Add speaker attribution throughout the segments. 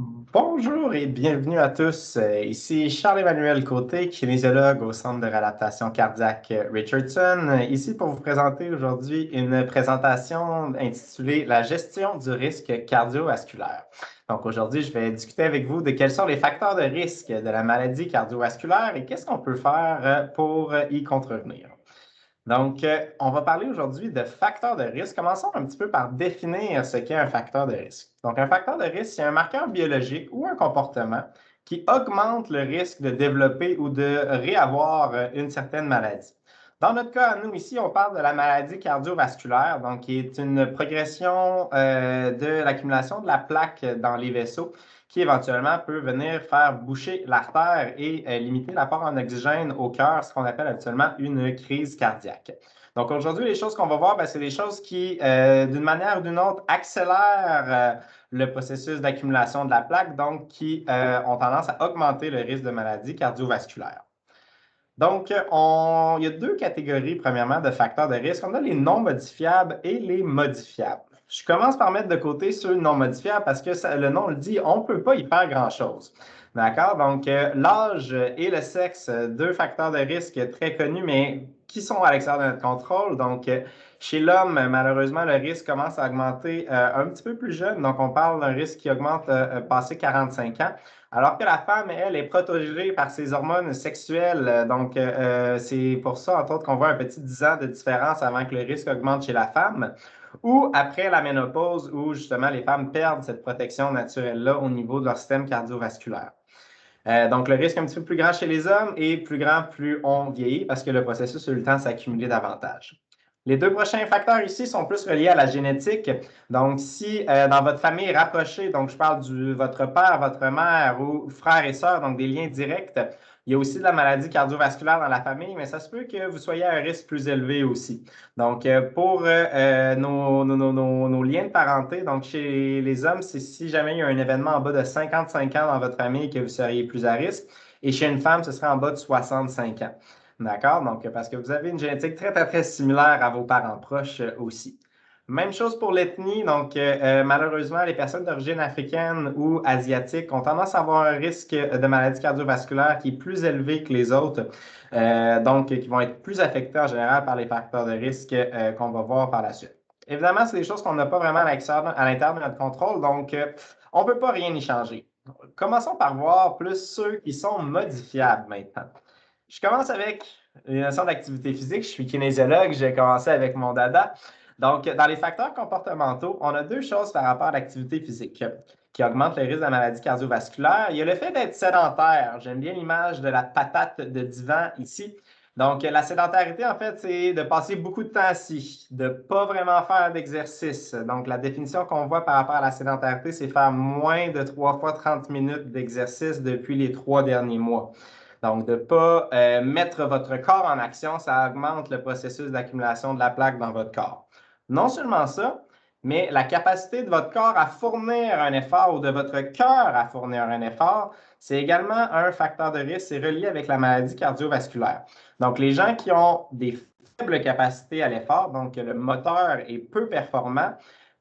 Speaker 1: Bonjour et bienvenue à tous. Ici Charles-Emmanuel Côté, kinésiologue au Centre de réadaptation cardiaque Richardson, ici pour vous présenter aujourd'hui une présentation intitulée La gestion du risque cardiovasculaire. Donc aujourd'hui, je vais discuter avec vous de quels sont les facteurs de risque de la maladie cardiovasculaire et qu'est-ce qu'on peut faire pour y contrevenir. Donc, on va parler aujourd'hui de facteurs de risque. Commençons un petit peu par définir ce qu'est un facteur de risque. Donc, un facteur de risque, c'est un marqueur biologique ou un comportement qui augmente le risque de développer ou de réavoir une certaine maladie. Dans notre cas, nous ici, on parle de la maladie cardiovasculaire, donc qui est une progression de l'accumulation de la plaque dans les vaisseaux qui éventuellement peut venir faire boucher l'artère et limiter l'apport en oxygène au cœur, ce qu'on appelle habituellement une crise cardiaque. Donc aujourd'hui, les choses qu'on va voir, c'est des choses qui, d'une manière ou d'une autre, accélèrent le processus d'accumulation de la plaque, donc qui ont tendance à augmenter le risque de maladie cardiovasculaire. Donc, il y a deux catégories, premièrement, de facteurs de risque. On a les non modifiables et les modifiables. Je commence par mettre de côté ceux non modifiables parce que le nom le dit, on ne peut pas y faire grand-chose. D'accord? Donc, l'âge et le sexe, deux facteurs de risque très connus, mais qui sont à l'extérieur de notre contrôle. Donc, chez l'homme, malheureusement, le risque commence à augmenter un petit peu plus jeune. Donc, on parle d'un risque qui augmente passé 45 ans. Alors que la femme, elle, est protégée par ses hormones sexuelles. Donc, c'est pour ça, entre autres, qu'on voit un petit 10 ans de différence avant que le risque augmente chez la femme. Ou après la ménopause, où justement les femmes perdent cette protection naturelle-là au niveau de leur système cardiovasculaire. Donc, le risque est un petit peu plus grand chez les hommes et plus grand plus on vieillit parce que le processus a eu le temps de s'accumuler davantage. Les deux prochains facteurs ici sont plus reliés à la génétique. Donc, si dans votre famille rapprochée, donc je parle de votre père, votre mère ou frères et sœurs, donc des liens directs, il y a aussi de la maladie cardiovasculaire dans la famille, mais ça se peut que vous soyez à un risque plus élevé aussi. Donc, pour nos liens de parenté, donc chez les hommes, c'est si jamais il y a un événement en bas de 55 ans dans votre famille que vous seriez plus à risque. Et chez une femme, ce serait en bas de 65 ans. D'accord? Donc, parce que vous avez une génétique très, très, très similaire à vos parents proches aussi. Même chose pour l'ethnie. Donc, malheureusement, les personnes d'origine africaine ou asiatique ont tendance à avoir un risque de maladie cardiovasculaire qui est plus élevé que les autres. Donc, qui vont être plus affectés en général par les facteurs de risque qu'on va voir par la suite. Évidemment, c'est des choses qu'on n'a pas vraiment à l'intérieur de notre contrôle, donc on ne peut pas rien y changer. Commençons par voir plus ceux qui sont modifiables maintenant. Je commence avec une notion d'activité physique. Je suis kinésiologue, j'ai commencé avec mon dada. Donc, dans les facteurs comportementaux, on a deux choses par rapport à l'activité physique qui augmentent le risque de la maladie cardiovasculaire. Il y a le fait d'être sédentaire. J'aime bien l'image de la patate de divan ici. Donc, la sédentarité, en fait, c'est de passer beaucoup de temps assis, de ne pas vraiment faire d'exercice. Donc, la définition qu'on voit par rapport à la sédentarité, c'est faire moins de 3 fois 30 minutes d'exercice depuis les 3 derniers mois. Donc, de ne pas mettre votre corps en action, ça augmente le processus d'accumulation de la plaque dans votre corps. Non seulement ça, mais la capacité de votre corps à fournir un effort ou de votre cœur à fournir un effort, c'est également un facteur de risque. C'est relié avec la maladie cardiovasculaire. Donc, les gens qui ont des faibles capacités à l'effort, donc le moteur est peu performant,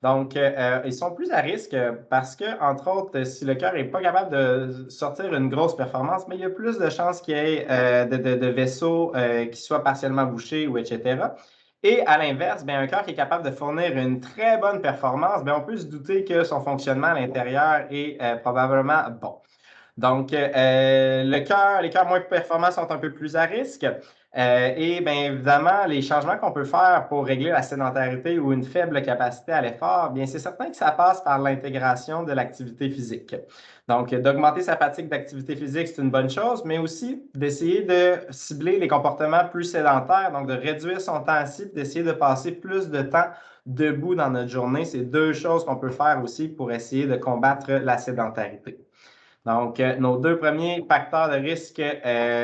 Speaker 1: donc, ils sont plus à risque parce que, entre autres, si le cœur n'est pas capable de sortir une grosse performance, mais il y a plus de chances qu'il y ait de vaisseaux qui soient partiellement bouchés ou etc. Et à l'inverse, un cœur qui est capable de fournir une très bonne performance, on peut se douter que son fonctionnement à l'intérieur est probablement bon. Donc, les cœurs moins performants sont un peu plus à risque. Et bien évidemment, les changements qu'on peut faire pour régler la sédentarité ou une faible capacité à l'effort, bien c'est certain que ça passe par l'intégration de l'activité physique. Donc, d'augmenter sa fatigue d'activité physique, c'est une bonne chose, mais aussi d'essayer de cibler les comportements plus sédentaires, donc de réduire son temps assis, d'essayer de passer plus de temps debout dans notre journée. C'est deux choses qu'on peut faire aussi pour essayer de combattre la sédentarité. Donc, nos deux premiers facteurs de risque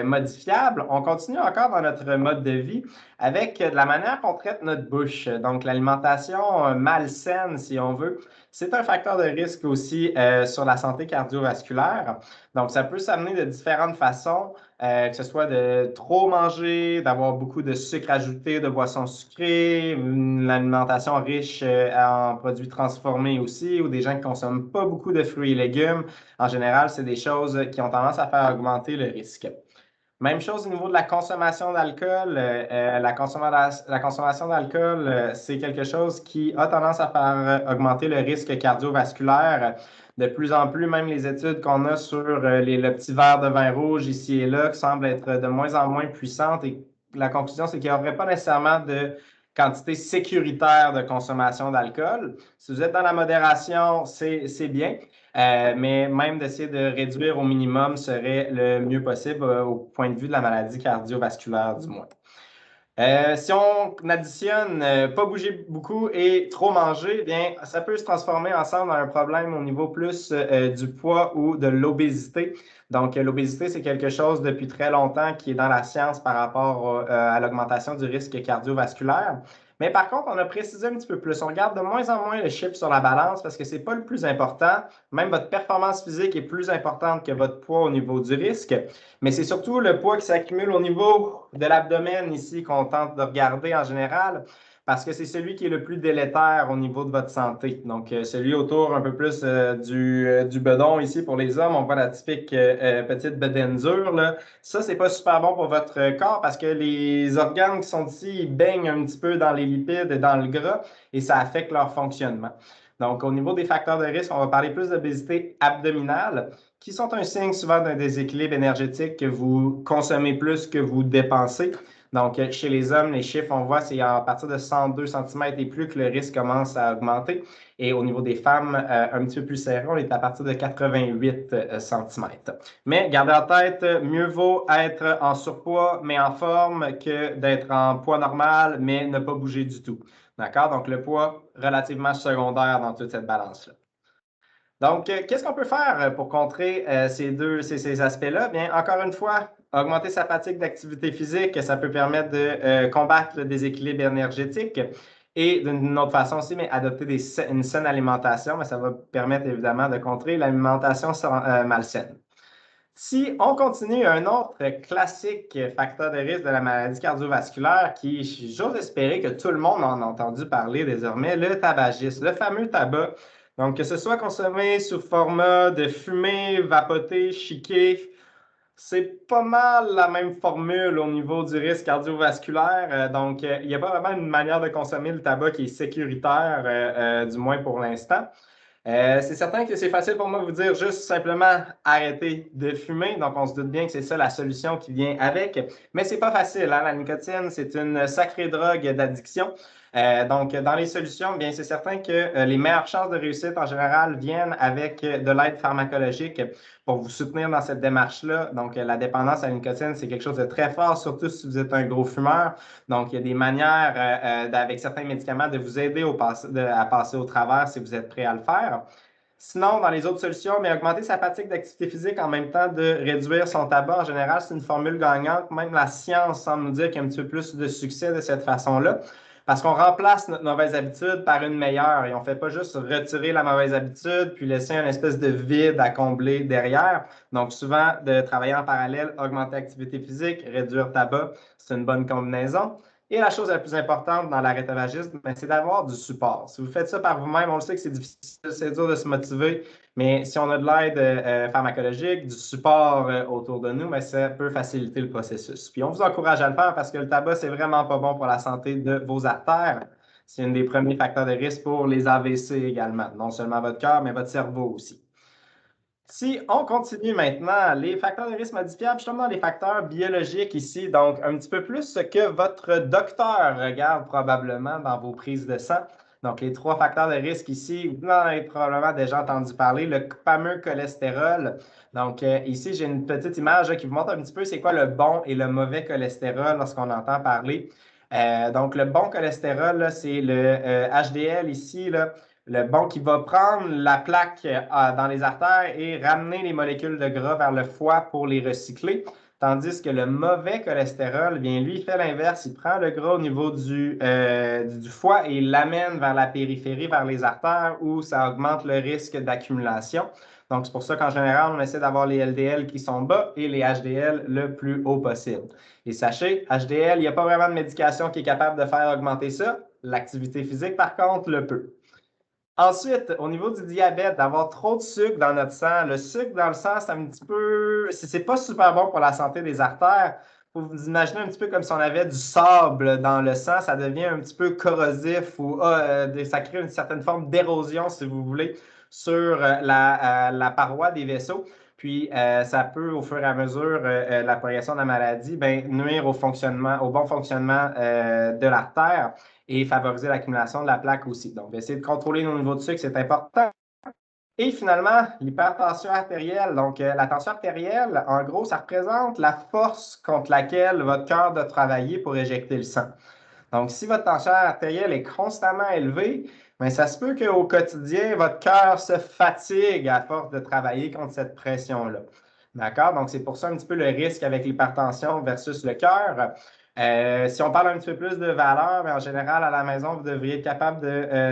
Speaker 1: modifiables, on continue encore dans notre mode de vie avec la manière qu'on traite notre bouche. Donc, l'alimentation malsaine, si on veut, c'est un facteur de risque aussi sur la santé cardiovasculaire. Donc, ça peut s'amener de différentes façons. que ce soit de trop manger, d'avoir beaucoup de sucre ajouté, de boissons sucrées, une alimentation riche en produits transformés aussi, ou des gens qui ne consomment pas beaucoup de fruits et légumes. En général, c'est des choses qui ont tendance à faire augmenter le risque. Même chose au niveau de la consommation d'alcool. La consommation d'alcool, c'est quelque chose qui a tendance à faire augmenter le risque cardiovasculaire. De plus en plus, même les études qu'on a sur le petit verre de vin rouge ici et là qui semblent être de moins en moins puissantes. Et la conclusion, c'est qu'il n'y aurait pas nécessairement de quantité sécuritaire de consommation d'alcool. Si vous êtes dans la modération, c'est bien. Mais même d'essayer de réduire au minimum serait le mieux possible au point de vue de la maladie cardiovasculaire, du moins. Si on additionne pas bouger beaucoup et trop manger, eh bien, ça peut se transformer ensemble dans un problème au niveau plus du poids ou de l'obésité. Donc, l'obésité, c'est quelque chose depuis très longtemps qui est dans la science par rapport à l'augmentation du risque cardiovasculaire. Mais par contre, on a précisé un petit peu plus. On regarde de moins en moins le chiffre sur la balance parce que ce n'est pas le plus important. Même votre performance physique est plus importante que votre poids au niveau du risque. Mais c'est surtout le poids qui s'accumule au niveau de l'abdomen ici qu'on tente de regarder en général parce que c'est celui qui est le plus délétère au niveau de votre santé. Donc, celui autour un peu plus du bedon ici pour les hommes, on voit la typique petite bedaine dure, là. Ça, c'est pas super bon pour votre corps parce que les organes qui sont ici, ils baignent un petit peu dans les lipides et dans le gras et ça affecte leur fonctionnement. Donc, au niveau des facteurs de risque, on va parler plus d'obésité abdominale, qui sont un signe souvent d'un déséquilibre énergétique que vous consommez plus que vous dépensez. Donc, chez les hommes, les chiffres, on voit, c'est à partir de 102 cm et plus que le risque commence à augmenter. Et au niveau des femmes, un petit peu plus serré, on est à partir de 88 cm. Mais gardez en tête, mieux vaut être en surpoids, mais en forme, que d'être en poids normal, mais ne pas bouger du tout. D'accord? Donc, le poids relativement secondaire dans toute cette balance-là. Donc, qu'est-ce qu'on peut faire pour contrer ces aspects-là? Bien, encore une fois, augmenter sa fatigue d'activité physique, ça peut permettre de combattre le déséquilibre énergétique. Et d'une autre façon aussi, mais adopter une saine alimentation, mais ça va permettre évidemment de contrer l'alimentation malsaine. Si on continue, un autre classique facteur de risque de la maladie cardiovasculaire qui, j'ose espérer que tout le monde en a entendu parler désormais, le tabagisme, le fameux tabac. Donc, que ce soit consommé sous format de fumée, vapoté, chiqué, c'est pas mal la même formule au niveau du risque cardiovasculaire. Donc, il n'y a pas vraiment une manière de consommer le tabac qui est sécuritaire, du moins pour l'instant. C'est certain que c'est facile pour moi de vous dire juste simplement arrêter de fumer. Donc, on se doute bien que c'est ça la solution qui vient avec. Mais c'est pas facile, hein? La nicotine, c'est une sacrée drogue d'addiction. Donc, dans les solutions, bien, c'est certain que les meilleures chances de réussite en général viennent avec de l'aide pharmacologique pour vous soutenir dans cette démarche-là. Donc, la dépendance à la nicotine, c'est quelque chose de très fort, surtout si vous êtes un gros fumeur. Donc, il y a des manières avec certains médicaments de vous aider à passer au travers si vous êtes prêt à le faire. Sinon, dans les autres solutions, mais augmenter sa fatigue d'activité physique en même temps de réduire son tabac, en général, c'est une formule gagnante. Même la science semble nous dire qu'il y a un petit peu plus de succès de cette façon-là. Parce qu'on remplace notre mauvaise habitude par une meilleure et on ne fait pas juste retirer la mauvaise habitude puis laisser une espèce de vide à combler derrière. Donc, souvent, de travailler en parallèle, augmenter l'activité physique, réduire tabac, c'est une bonne combinaison. Et la chose la plus importante dans l'arrêt tabagisme, c'est d'avoir du support. Si vous faites ça par vous-même, on le sait que c'est difficile, c'est dur de se motiver, mais si on a de l'aide pharmacologique, du support autour de nous, ça peut faciliter le processus. Puis on vous encourage à le faire parce que le tabac, c'est vraiment pas bon pour la santé de vos artères. C'est un des premiers facteurs de risque pour les AVC également. Non seulement votre cœur, mais votre cerveau aussi. Si on continue maintenant, les facteurs de risque modifiables, je tombe dans les facteurs biologiques ici, donc un petit peu plus ce que votre docteur regarde probablement dans vos prises de sang. Donc, les trois facteurs de risque ici, vous en avez probablement déjà entendu parler, le fameux cholestérol. Donc, ici, j'ai une petite image qui vous montre un petit peu c'est quoi le bon et le mauvais cholestérol lorsqu'on entend parler. Donc, le bon cholestérol, c'est le HDL ici, là, le bon qui va prendre la plaque dans les artères et ramener les molécules de gras vers le foie pour les recycler. Tandis que le mauvais cholestérol, bien lui, il fait l'inverse. Il prend le gras au niveau du foie et il l'amène vers la périphérie, vers les artères, où ça augmente le risque d'accumulation. Donc, c'est pour ça qu'en général, on essaie d'avoir les LDL qui sont bas et les HDL le plus haut possible. Et sachez, HDL, il n'y a pas vraiment de médication qui est capable de faire augmenter ça. L'activité physique, par contre, le peut. Ensuite, au niveau du diabète, d'avoir trop de sucre dans notre sang. Le sucre dans le sang, c'est un petit peu. C'est pas super bon pour la santé des artères. Il faut vous imaginer un petit peu comme si on avait du sable dans le sang. Ça devient un petit peu corrosif ou ça crée une certaine forme d'érosion, si vous voulez, sur la paroi des vaisseaux. Puis, ça peut, au fur et à mesure, la progression de la maladie, ben, nuire au fonctionnement, au bon fonctionnement de l'artère et favoriser l'accumulation de la plaque aussi. Donc, essayer de contrôler nos niveaux de sucre, c'est important. Et finalement, l'hypertension artérielle. Donc, la tension artérielle, en gros, ça représente la force contre laquelle votre cœur doit travailler pour éjecter le sang. Donc, si votre tension artérielle est constamment élevée, bien, ça se peut qu'au quotidien, votre cœur se fatigue à force de travailler contre cette pression-là. D'accord? Donc, c'est pour ça un petit peu le risque avec l'hypertension versus le cœur. Si on parle un petit peu plus de valeurs, en général, à la maison, vous devriez être capable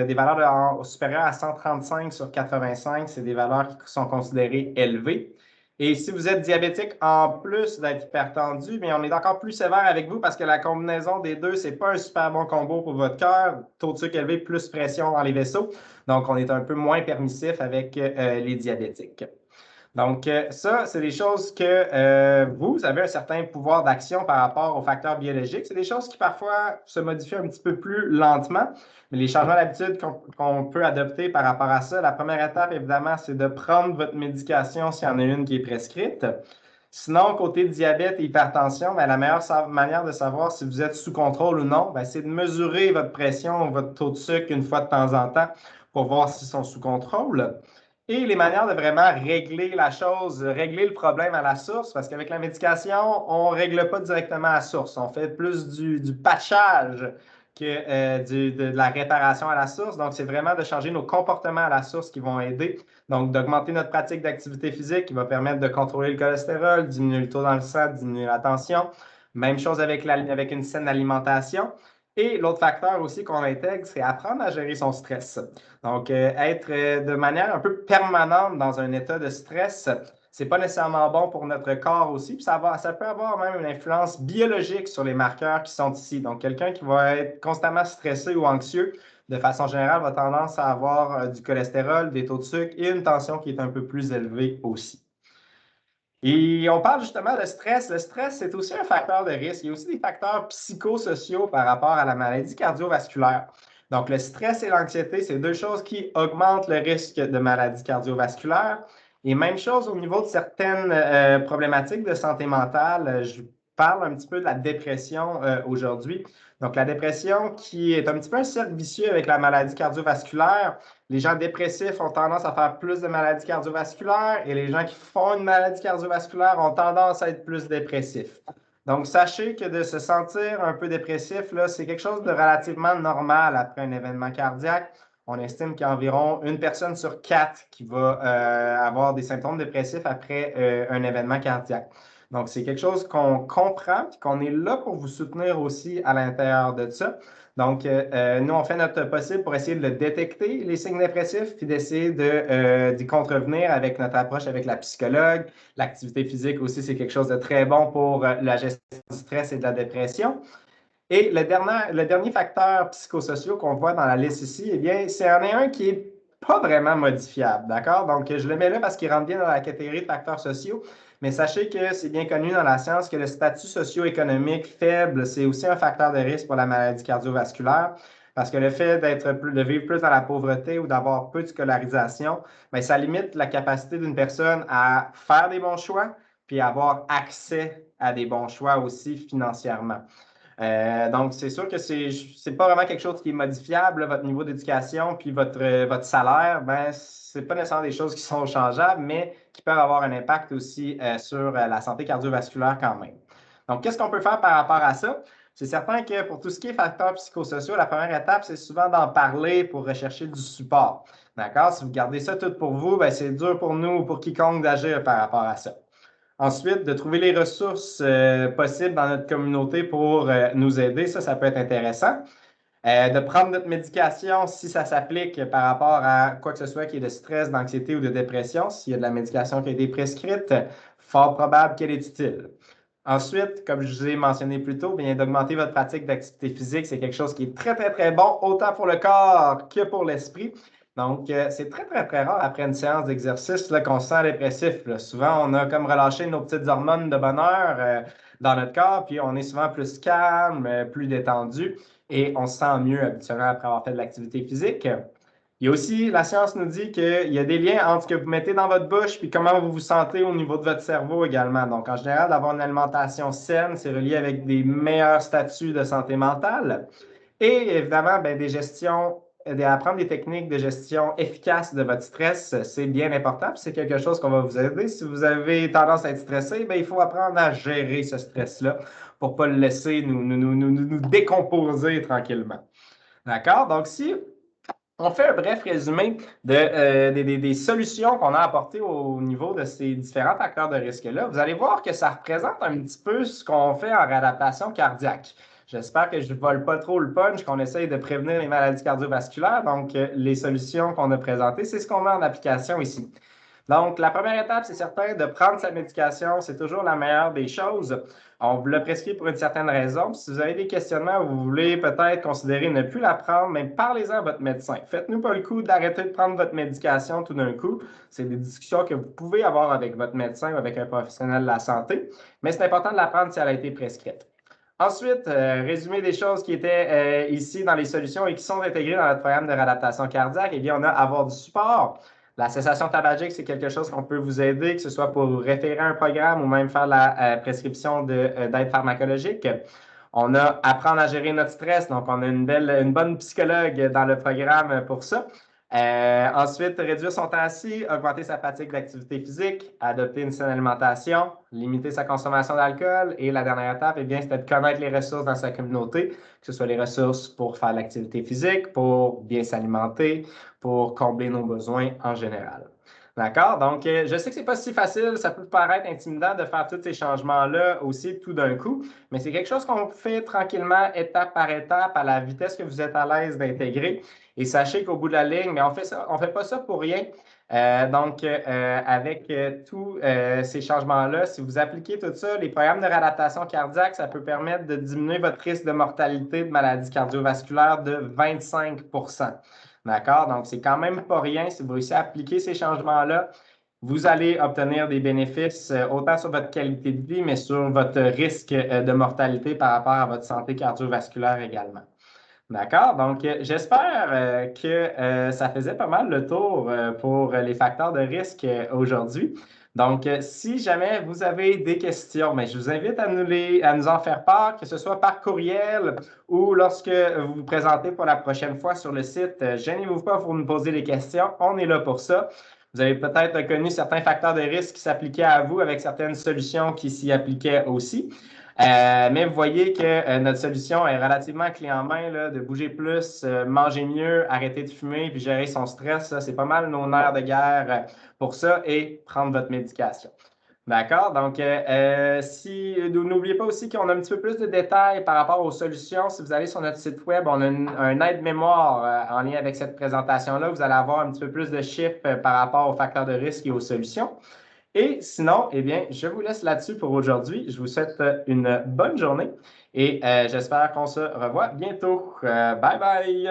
Speaker 1: des valeurs supérieures à 135 sur 85. C'est des valeurs qui sont considérées élevées. Et si vous êtes diabétique, en plus d'être hypertendu, bien, on est encore plus sévère avec vous parce que la combinaison des deux, ce n'est pas un super bon combo pour votre cœur. Taux de sucre élevé, plus pression dans les vaisseaux. Donc, on est un peu moins permissif avec les diabétiques. Donc, ça, c'est des choses que vous avez un certain pouvoir d'action par rapport aux facteurs biologiques. C'est des choses qui parfois se modifient un petit peu plus lentement, mais les changements d'habitude qu'on peut adopter par rapport à ça, la première étape, évidemment, c'est de prendre votre médication s'il y en a une qui est prescrite. Sinon, côté diabète et hypertension, bien, la meilleure manière de savoir si vous êtes sous contrôle ou non, bien, c'est de mesurer votre pression, votre taux de sucre une fois de temps en temps pour voir s'ils sont sous contrôle. Et les manières de vraiment régler la chose, régler le problème à la source, parce qu'avec la médication, on ne règle pas directement à la source. On fait plus du patchage que de la réparation à la source. Donc, c'est vraiment de changer nos comportements à la source qui vont aider. Donc, d'augmenter notre pratique d'activité physique qui va permettre de contrôler le cholestérol, diminuer le taux dans le sang, diminuer la tension. Même chose avec une saine alimentation. Et l'autre facteur aussi qu'on intègre, c'est apprendre à gérer son stress. Donc, être de manière un peu permanente dans un état de stress, c'est pas nécessairement bon pour notre corps aussi. Puis ça peut avoir même une influence biologique sur les marqueurs qui sont ici. Donc, quelqu'un qui va être constamment stressé ou anxieux, de façon générale, va tendance à avoir du cholestérol, des taux de sucre et une tension qui est un peu plus élevée aussi. Et on parle justement de stress. Le stress, c'est aussi un facteur de risque. Il y a aussi des facteurs psychosociaux par rapport à la maladie cardiovasculaire. Donc, le stress et l'anxiété, c'est deux choses qui augmentent le risque de maladie cardiovasculaire. Et même chose au niveau de certaines problématiques de santé mentale. Je parle un petit peu de la dépression aujourd'hui. Donc, la dépression qui est un petit peu un cercle vicieux avec la maladie cardiovasculaire. Les gens dépressifs ont tendance à faire plus de maladies cardiovasculaires et les gens qui font une maladie cardiovasculaire ont tendance à être plus dépressifs. Donc, sachez que de se sentir un peu dépressif, là, c'est quelque chose de relativement normal après un événement cardiaque. On estime qu'il y a environ une personne sur quatre qui va avoir des symptômes dépressifs après un événement cardiaque. Donc, c'est quelque chose qu'on comprend et qu'on est là pour vous soutenir aussi à l'intérieur de ça. Donc, nous, on fait notre possible pour essayer de le détecter, les signes dépressifs, puis d'essayer d'y contrevenir avec notre approche avec la psychologue. L'activité physique aussi, c'est quelque chose de très bon pour la gestion du stress et de la dépression. Et le dernier facteur psychosocial qu'on voit dans la liste ici, eh bien, c'est un qui est pas vraiment modifiable, d'accord? Donc, je le mets là parce qu'il rentre bien dans la catégorie de facteurs sociaux, mais sachez que c'est bien connu dans la science que le statut socio-économique faible, c'est aussi un facteur de risque pour la maladie cardiovasculaire, parce que le fait de vivre plus dans la pauvreté ou d'avoir peu de scolarisation, bien, ça limite la capacité d'une personne à faire des bons choix, puis avoir accès à des bons choix aussi financièrement. Donc, c'est sûr que c'est pas vraiment quelque chose qui est modifiable, là, votre niveau d'éducation puis votre salaire, ben, c'est pas nécessairement des choses qui sont changeables, mais qui peuvent avoir un impact aussi sur la santé cardiovasculaire quand même. Donc, qu'est-ce qu'on peut faire par rapport à ça? C'est certain que pour tout ce qui est facteurs psychosociaux, la première étape, c'est souvent d'en parler pour rechercher du support. D'accord? Si vous gardez ça tout pour vous, ben, c'est dur pour nous ou pour quiconque d'agir par rapport à ça. Ensuite, de trouver les ressources possibles dans notre communauté pour nous aider, ça peut être intéressant. De prendre notre médication si ça s'applique par rapport à quoi que ce soit qui est de stress, d'anxiété ou de dépression. S'il y a de la médication qui a été prescrite, fort probable qu'elle est utile. Ensuite, comme je vous ai mentionné plus tôt, bien d'augmenter votre pratique d'activité physique, c'est quelque chose qui est très, très, très bon, autant pour le corps que pour l'esprit. Donc, c'est très, très, très rare après une séance d'exercice qu'on se sent dépressif. Là. Souvent, on a comme relâché nos petites hormones de bonheur dans notre corps, puis on est souvent plus calme, plus détendu, et on se sent mieux habituellement après avoir fait de l'activité physique. Il y a aussi, la science nous dit qu'il y a des liens entre ce que vous mettez dans votre bouche puis comment vous vous sentez au niveau de votre cerveau également. Donc, en général, d'avoir une alimentation saine, c'est relié avec des meilleurs statuts de santé mentale. Et évidemment, bien, apprendre des techniques de gestion efficaces de votre stress, c'est bien important. C'est quelque chose qu'on va vous aider. Si vous avez tendance à être stressé, bien, il faut apprendre à gérer ce stress-là pour ne pas le laisser nous décomposer tranquillement. D'accord? Donc, si on fait un bref résumé des solutions qu'on a apportées au niveau de ces différents facteurs de risque-là. Vous allez voir que ça représente un petit peu ce qu'on fait en réadaptation cardiaque. J'espère que je ne vole pas trop le punch, qu'on essaye de prévenir les maladies cardiovasculaires. Donc, les solutions qu'on a présentées, c'est ce qu'on met en application ici. Donc, la première étape, c'est certain de prendre sa médication. C'est toujours la meilleure des choses. On vous l'a prescrit pour une certaine raison. Si vous avez des questionnements ou vous voulez peut-être considérer ne plus la prendre, mais parlez-en à votre médecin. Faites-nous pas le coup d'arrêter de prendre votre médication tout d'un coup. C'est des discussions que vous pouvez avoir avec votre médecin ou avec un professionnel de la santé, mais c'est important de la prendre si elle a été prescrite. Ensuite, résumer des choses qui étaient ici dans les solutions et qui sont intégrées dans notre programme de réadaptation cardiaque, eh bien, on a avoir du support. La cessation tabagique, c'est quelque chose qu'on peut vous aider, que ce soit pour référer un programme ou même faire la prescription d'aide pharmacologique. On a apprendre à gérer notre stress, donc on a une bonne psychologue dans le programme pour ça. Ensuite, réduire son temps assis, augmenter sa pratique d'activité physique, adopter une saine alimentation, limiter sa consommation d'alcool. Et la dernière étape, eh bien, c'était de connaître les ressources dans sa communauté, que ce soit les ressources pour faire l'activité physique, pour bien s'alimenter, pour combler nos besoins en général. D'accord? Donc, je sais que ce n'est pas si facile, ça peut paraître intimidant de faire tous ces changements-là aussi tout d'un coup, mais c'est quelque chose qu'on fait tranquillement, étape par étape, à la vitesse que vous êtes à l'aise d'intégrer. Et sachez qu'au bout de la ligne, mais on fait pas ça pour rien. Avec tous ces changements-là, si vous appliquez tout ça, les programmes de réadaptation cardiaque, ça peut permettre de diminuer votre risque de mortalité de maladies cardiovasculaires de 25 %. D'accord? Donc, c'est quand même pas rien. Si vous réussissez à appliquer ces changements-là, vous allez obtenir des bénéfices autant sur votre qualité de vie, mais sur votre risque de mortalité par rapport à votre santé cardiovasculaire également. D'accord? Donc, j'espère que ça faisait pas mal le tour pour les facteurs de risque aujourd'hui. Donc, si jamais vous avez des questions, mais je vous invite à nous en faire part, que ce soit par courriel ou lorsque vous vous présentez pour la prochaine fois sur le site. Gênez-vous pas pour nous poser des questions. On est là pour ça. Vous avez peut-être connu certains facteurs de risque qui s'appliquaient à vous avec certaines solutions qui s'y appliquaient aussi. Mais vous voyez que notre solution est relativement clé en main, là, de bouger plus, manger mieux, arrêter de fumer, puis gérer son stress. C'est pas mal nos nerfs de guerre pour ça et prendre votre médication. D'accord? Donc, n'oubliez pas aussi qu'on a un petit peu plus de détails par rapport aux solutions. Si vous allez sur notre site web, on a un aide-mémoire en lien avec cette présentation-là. Vous allez avoir un petit peu plus de chiffres par rapport aux facteurs de risque et aux solutions. Et sinon, eh bien, je vous laisse là-dessus pour aujourd'hui. Je vous souhaite une bonne journée et j'espère qu'on se revoit bientôt. Bye bye!